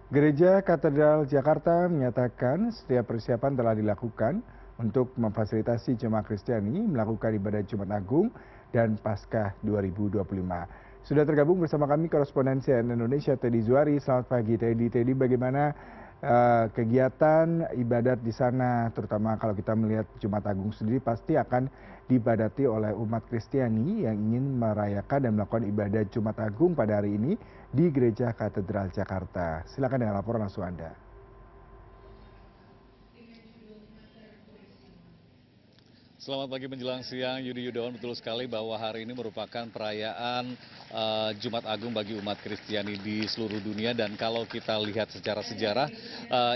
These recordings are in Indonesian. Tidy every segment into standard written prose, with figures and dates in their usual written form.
Gereja Katedral Jakarta menyatakan setiap persiapan telah dilakukan untuk memfasilitasi jemaah Kristiani melakukan ibadah Jumat Agung dan Paskah 2025. Sudah tergabung bersama kami korespondensi Indonesia Teddy Zuari. Selamat pagi Teddy. Teddy, bagaimana kegiatan ibadat di sana, terutama kalau kita melihat Jumat Agung sendiri pasti akan diibadati oleh umat Kristiani yang ingin merayakan dan melakukan ibadah Jumat Agung pada hari ini di Gereja Katedral Jakarta. Silakan dengan laporan langsung Anda. Selamat pagi menjelang siang, Yudi Yudawan. Betul sekali bahwa hari ini merupakan perayaan Jumat Agung bagi umat Kristiani di seluruh dunia. Dan kalau kita lihat secara sejarah,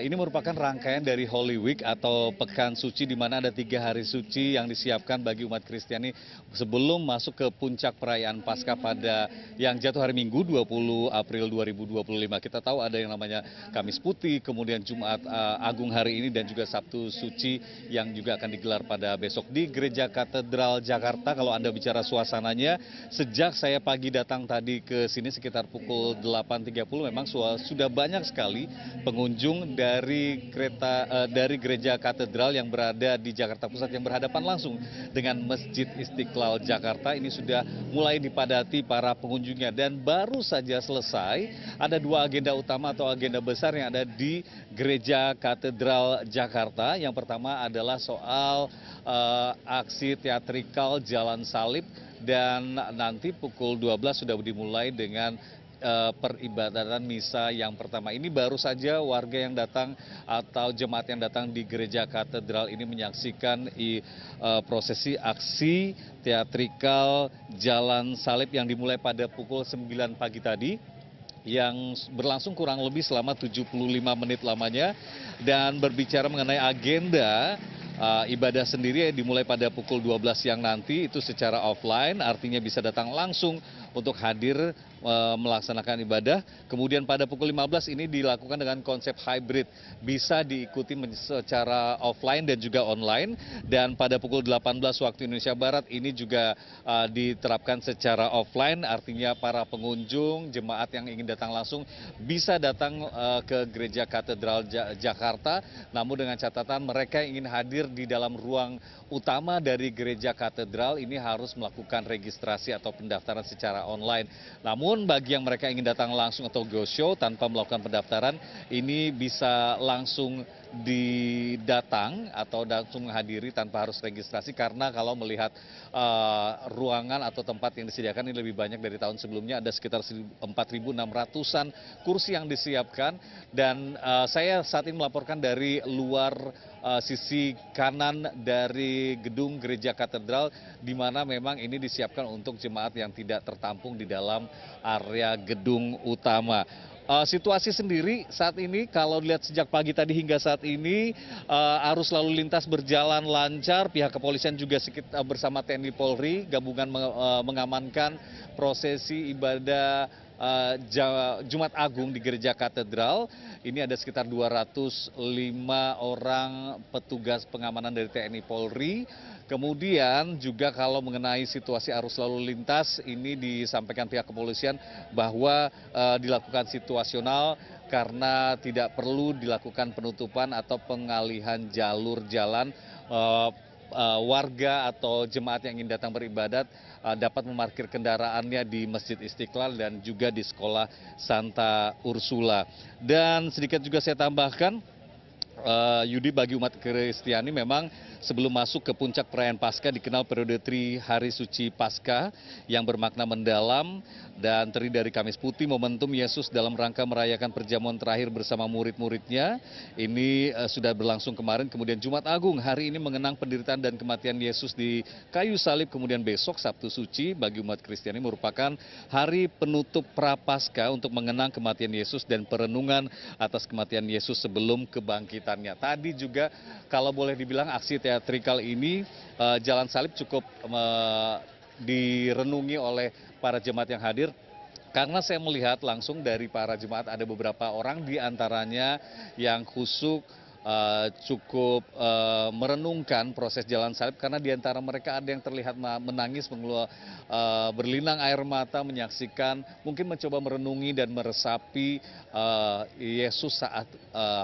ini merupakan rangkaian dari Holy Week atau Pekan Suci, di mana ada 3 hari suci yang disiapkan bagi umat Kristiani sebelum masuk ke puncak perayaan Paskah pada yang jatuh hari Minggu 20 April 2025. Kita tahu ada yang namanya Kamis Putih, kemudian Jumat Agung hari ini, dan juga Sabtu Suci yang juga akan digelar pada besok di Gereja Katedral Jakarta. Kalau Anda bicara suasananya, sejak saya pagi datang tadi ke sini sekitar pukul 8.30 memang sudah banyak sekali pengunjung dari Gereja Katedral yang berada di Jakarta Pusat yang berhadapan langsung dengan Masjid Istiqlal Jakarta. Ini sudah mulai dipadati para pengunjungnya, dan baru saja selesai ada 2 agenda utama atau agenda besar yang ada di Gereja Katedral Jakarta. Yang pertama adalah soal aksi teatrikal Jalan Salib, dan nanti pukul 12 sudah dimulai dengan peribadatan misa yang pertama. Ini baru saja warga yang datang atau jemaat yang datang di Gereja Katedral ini menyaksikan prosesi aksi teatrikal Jalan Salib yang dimulai pada pukul 9 pagi tadi, yang berlangsung kurang lebih selama 75 menit lamanya. Dan berbicara mengenai agenda ibadah sendiri dimulai pada pukul 12 siang nanti, itu secara offline, artinya bisa datang langsung untuk hadir melaksanakan ibadah. Kemudian pada pukul 15 ini dilakukan dengan konsep hybrid, bisa diikuti secara offline dan juga online. Dan pada pukul 18 waktu Indonesia Barat ini juga diterapkan secara offline, artinya para pengunjung jemaat yang ingin datang langsung bisa datang ke Gereja Katedral Jakarta, namun dengan catatan mereka yang ingin hadir di dalam ruang utama dari Gereja Katedral ini harus melakukan registrasi atau pendaftaran secara online. Namun bagi yang mereka ingin datang langsung atau go show tanpa melakukan pendaftaran, ini bisa langsung didatang atau langsung menghadiri tanpa harus registrasi, karena kalau melihat ruangan atau tempat yang disediakan ini lebih banyak dari tahun sebelumnya. Ada sekitar 4.600-an kursi yang disiapkan. Dan saya saat ini melaporkan dari luar sisi kanan dari gedung Gereja Katedral, di mana memang ini disiapkan untuk jemaat yang tidak tertampung di dalam area gedung utama. Situasi sendiri saat ini kalau dilihat sejak pagi tadi hingga saat ini, arus lalu lintas berjalan lancar. Pihak kepolisian juga bersama TNI Polri gabungan mengamankan prosesi ibadah Jumat Agung di Gereja Katedral. Ini ada sekitar 205 orang petugas pengamanan dari TNI Polri. Kemudian juga kalau mengenai situasi arus lalu lintas, ini disampaikan pihak kepolisian bahwa dilakukan situasional karena tidak perlu dilakukan penutupan atau pengalihan jalur jalan. Warga atau jemaat yang ingin datang beribadat dapat memarkir kendaraannya di Masjid Istiqlal dan juga di Sekolah Santa Ursula. Dan sedikit juga saya tambahkan, Yudi, bagi umat Kristiani memang sebelum masuk ke puncak perayaan Paskah dikenal periode Tri Hari Suci Paskah yang bermakna mendalam dan terdiri dari Kamis Putih, momentum Yesus dalam rangka merayakan perjamuan terakhir bersama murid-muridnya. Ini sudah berlangsung kemarin. Kemudian Jumat Agung hari ini mengenang penderitaan dan kematian Yesus di kayu salib. Kemudian besok Sabtu Suci bagi umat Kristiani merupakan hari penutup Prapaskah untuk mengenang kematian Yesus dan perenungan atas kematian Yesus sebelum kebangkitannya. Tadi juga kalau boleh dibilang aksi teatrikal ini Jalan Salib cukup direnungi oleh para jemaat yang hadir, karena saya melihat langsung dari para jemaat ada beberapa orang di antaranya yang khusyuk cukup merenungkan proses jalan salib, karena di antara mereka ada yang terlihat menangis, berlinang air mata menyaksikan, mungkin mencoba merenungi dan meresapi Yesus saat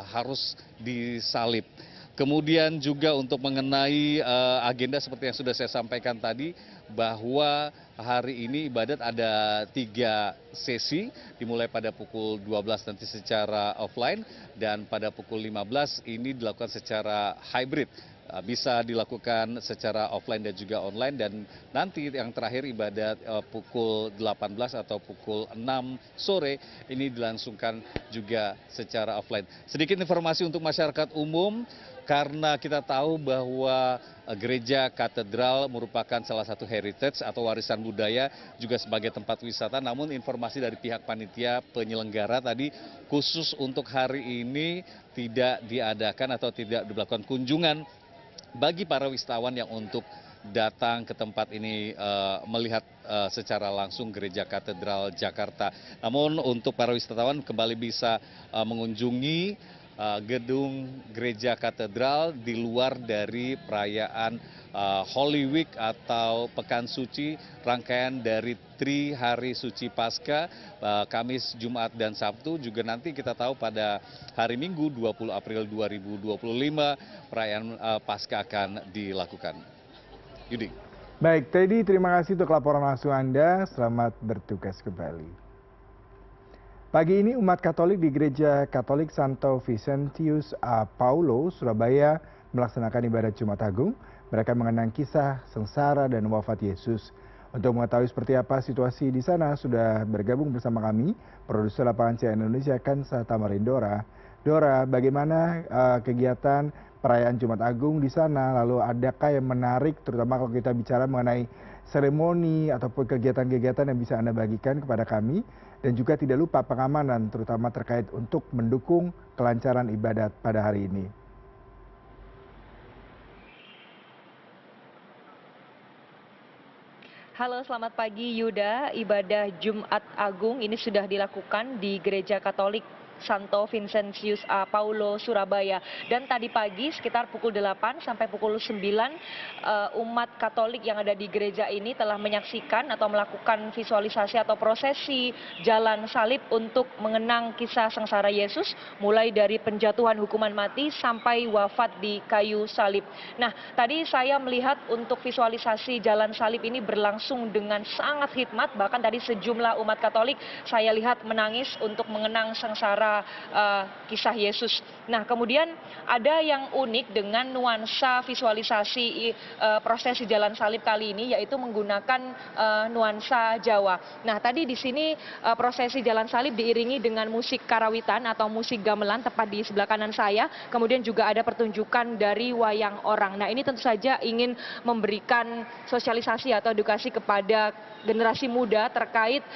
harus disalib. Kemudian juga untuk mengenai agenda seperti yang sudah saya sampaikan tadi, bahwa hari ini ibadat ada 3 sesi, dimulai pada pukul 12 nanti secara offline, dan pada pukul 15 ini dilakukan secara hybrid. Bisa dilakukan secara offline dan juga online, dan nanti yang terakhir ibadat pukul 18 atau pukul 6 sore ini dilangsungkan juga secara offline. Sedikit informasi untuk masyarakat umum, karena kita tahu bahwa gereja katedral merupakan salah satu heritage atau warisan budaya, juga sebagai tempat wisata. Namun informasi dari pihak panitia penyelenggara tadi, khusus untuk hari ini tidak diadakan atau tidak dilakukan kunjungan bagi para wisatawan yang untuk datang ke tempat ini melihat secara langsung gereja katedral Jakarta. Namun untuk para wisatawan kembali bisa mengunjungi gedung gereja katedral di luar dari perayaan Holy Week atau Pekan Suci, rangkaian dari Hari Suci Paskah, Kamis, Jumat, dan Sabtu. Juga nanti kita tahu pada hari Minggu 20 April 2025 perayaan Paskah akan dilakukan. Yudi. Baik, Teddy, terima kasih untuk laporan langsung Anda. Selamat bertugas kembali. Pagi ini umat Katolik di Gereja Katolik Santo Vincentius a Paulo, Surabaya melaksanakan ibadat Jumat Agung. Mereka mengenang kisah sengsara dan wafat Yesus. Untuk mengetahui seperti apa situasi di sana, sudah bergabung bersama kami produser lapangan CNN Indonesia Kansa Tamarindora. Dora, bagaimana kegiatan perayaan Jumat Agung di sana? Lalu adakah yang menarik, terutama kalau kita bicara mengenai seremoni ataupun kegiatan-kegiatan yang bisa Anda bagikan kepada kami? Dan juga tidak lupa pengamanan, terutama terkait untuk mendukung kelancaran ibadat pada hari ini. Halo, selamat pagi Yuda. Ibadah Jumat Agung ini sudah dilakukan di Gereja Katolik Santo Vincentius a Paulo, Surabaya. Dan tadi pagi sekitar pukul 8 sampai pukul 9 umat Katolik yang ada di gereja ini telah menyaksikan atau melakukan visualisasi atau prosesi jalan salib untuk mengenang kisah sengsara Yesus, mulai dari penjatuhan hukuman mati sampai wafat di kayu salib. Nah, tadi saya melihat untuk visualisasi jalan salib ini berlangsung dengan sangat hikmat, bahkan tadi sejumlah umat Katolik saya lihat menangis untuk mengenang sengsara kisah Yesus. Nah, kemudian ada yang unik dengan nuansa visualisasi prosesi jalan salib kali ini, yaitu menggunakan nuansa Jawa. Nah, tadi di sini prosesi jalan salib diiringi dengan musik karawitan atau musik gamelan tepat di sebelah kanan saya. Kemudian juga ada pertunjukan dari wayang orang. Nah, ini tentu saja ingin memberikan sosialisasi atau edukasi kepada generasi muda terkait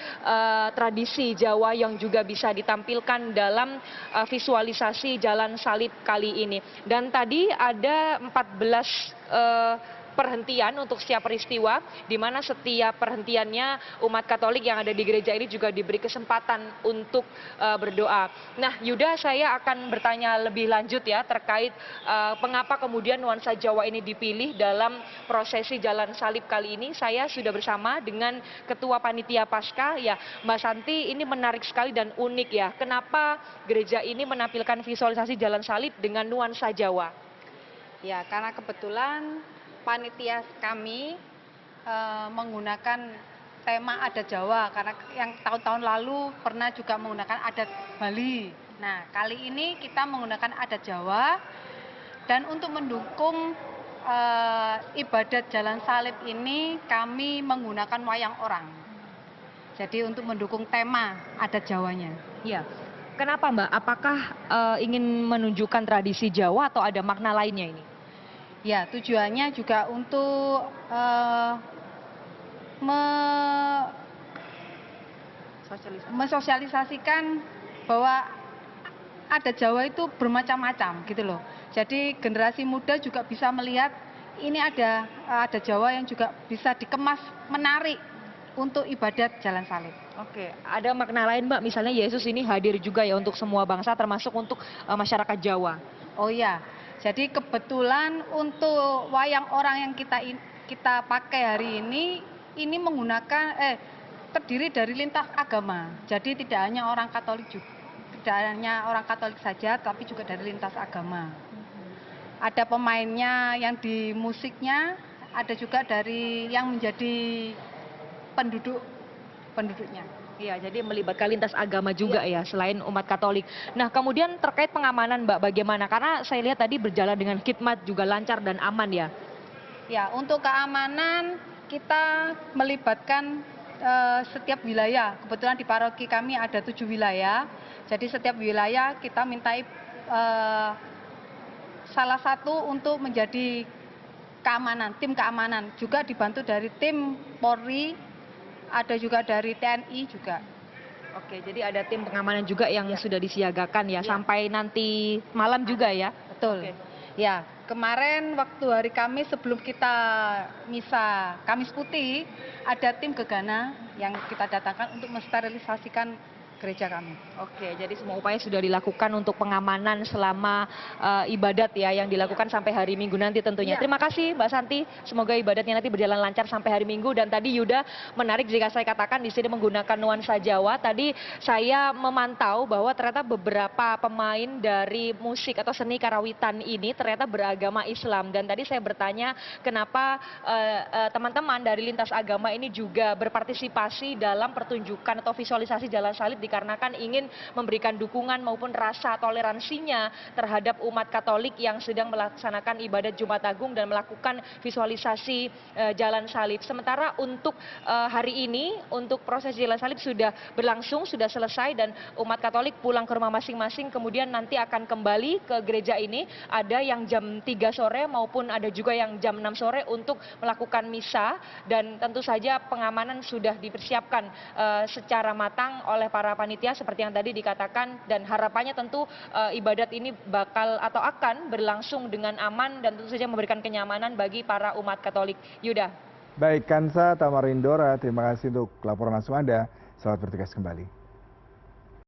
tradisi Jawa yang juga bisa ditampilkan dalam visualisasi jalan salib kali ini. Dan tadi ada 14 perhentian untuk setiap peristiwa, di mana setiap perhentiannya umat Katolik yang ada di gereja ini juga diberi kesempatan untuk berdoa. Nah, Yuda, saya akan bertanya lebih lanjut ya terkait mengapa kemudian nuansa Jawa ini dipilih dalam prosesi jalan salib kali ini. Saya sudah bersama dengan Ketua Panitia Paskah ya, Mbak Santi. Ini menarik sekali dan unik ya. Kenapa gereja ini menampilkan visualisasi jalan salib dengan nuansa Jawa? Ya, karena kebetulan panitia kami menggunakan tema adat Jawa, karena yang tahun-tahun lalu pernah juga menggunakan adat Bali. Nah, kali ini kita menggunakan adat Jawa, dan untuk mendukung ibadat jalan salib ini kami menggunakan wayang orang. Jadi untuk mendukung tema adat Jawanya. Ya. Kenapa, Mbak? Apakah ingin menunjukkan tradisi Jawa atau ada makna lainnya ini? Ya, tujuannya juga untuk mensosialisasikan bahwa adat Jawa itu bermacam-macam gitu loh. Jadi generasi muda juga bisa melihat ini ada adat Jawa yang juga bisa dikemas menarik untuk ibadat jalan salib. Oke, ada makna lain Mbak, misalnya Yesus ini hadir juga ya untuk semua bangsa termasuk untuk masyarakat Jawa. Oh iya, jadi kebetulan untuk wayang orang yang kita pakai hari ini menggunakan terdiri dari lintas agama. Jadi tidak hanya orang Katolik juga, tidak hanya orang Katolik saja, tapi juga dari lintas agama. Ada pemainnya yang di musiknya, ada juga dari yang menjadi penduduknya. Iya, jadi melibatkan lintas agama juga ya, selain umat Katolik. Nah, kemudian terkait pengamanan Mbak, bagaimana? Karena saya lihat tadi berjalan dengan khidmat juga lancar dan aman ya. Ya, untuk keamanan kita melibatkan setiap wilayah. Kebetulan di paroki kami ada 7 wilayah. Jadi setiap wilayah kita mintai salah satu untuk menjadi keamanan, tim keamanan. Juga dibantu dari tim Polri, ada juga dari TNI juga. Oke, jadi ada tim pengamanan juga yang sudah disiagakan ya, sampai nanti malam juga ya. Betul. Oke. Ya, kemarin waktu hari Kamis sebelum kita misa Kamis Putih, ada tim gegana yang kita datangkan untuk mensterilisasikan gereja kami. Oke, jadi semua upaya sudah dilakukan untuk pengamanan selama ibadat ya, yang dilakukan sampai hari Minggu nanti tentunya. Ya. Terima kasih Mbak Santi, semoga ibadatnya nanti berjalan lancar sampai hari Minggu. Dan tadi Yuda menarik jika saya katakan di sini menggunakan nuansa Jawa. Tadi saya memantau bahwa ternyata beberapa pemain dari musik atau seni karawitan ini ternyata beragama Islam. Dan tadi saya bertanya kenapa teman-teman dari lintas agama ini juga berpartisipasi dalam pertunjukan atau visualisasi jalan salib, dikarenakan ingin memberikan dukungan maupun rasa toleransinya terhadap umat Katolik yang sedang melaksanakan ibadat Jumat Agung dan melakukan visualisasi jalan salib. Sementara untuk hari ini, untuk proses jalan salib sudah berlangsung, sudah selesai, dan umat Katolik pulang ke rumah masing-masing, kemudian nanti akan kembali ke gereja ini, ada yang jam 3 sore maupun ada juga yang jam 6 sore untuk melakukan misa, dan tentu saja pengamanan sudah dipersiapkan secara matang oleh para panitia seperti yang tadi dikatakan, dan harapannya tentu ibadat ini bakal atau akan berlangsung dengan aman dan tentu saja memberikan kenyamanan bagi para umat Katolik. Yuda. Baik, Kansa Tamarindora, terima kasih untuk laporan langsung Anda. Selamat bertugas kembali.